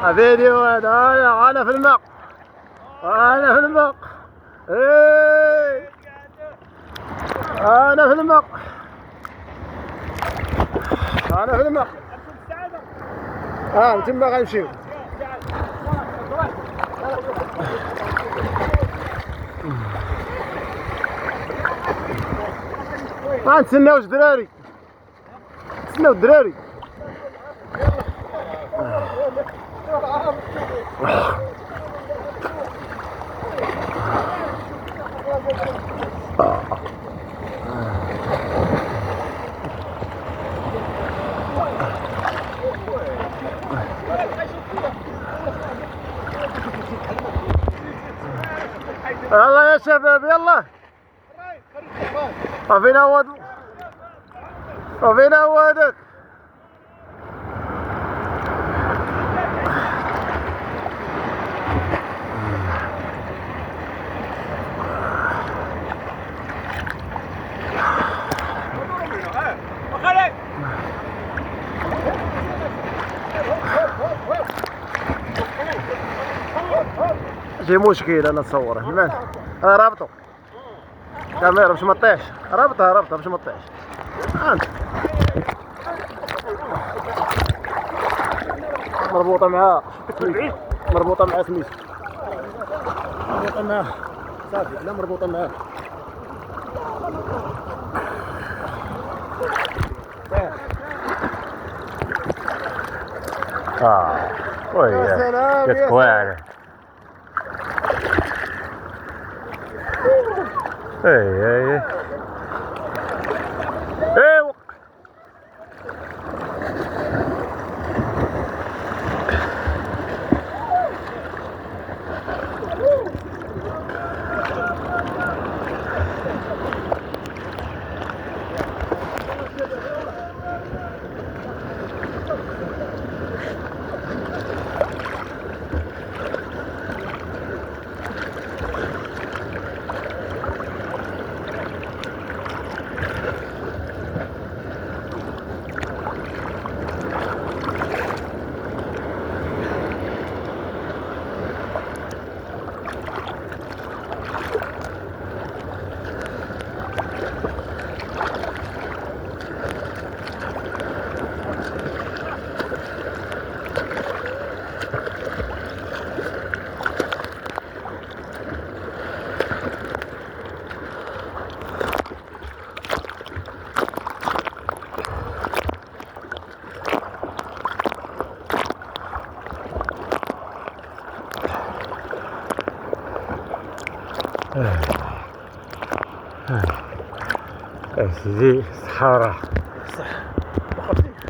فيديو هذا. انا في الماء، انا في الماء. ايه انا في الماء، انا في الماء. تما غنمشيو. ما نتسناو الدراري، نتسناو الدراري. يلا يا شباب يلا. وفين هو وفين هو هذاك؟ شي مشكل انا نصوره لماذا؟ انا رابطه كاميرا باش ما طيحش، رابطها باش ما طيحش. مربوطه مع مربوطه مع سميتو، مربوطه معاه صافي. لا مربوطه معاه. وي كتكواعر. اي ايوا سيدي الصحراء صح.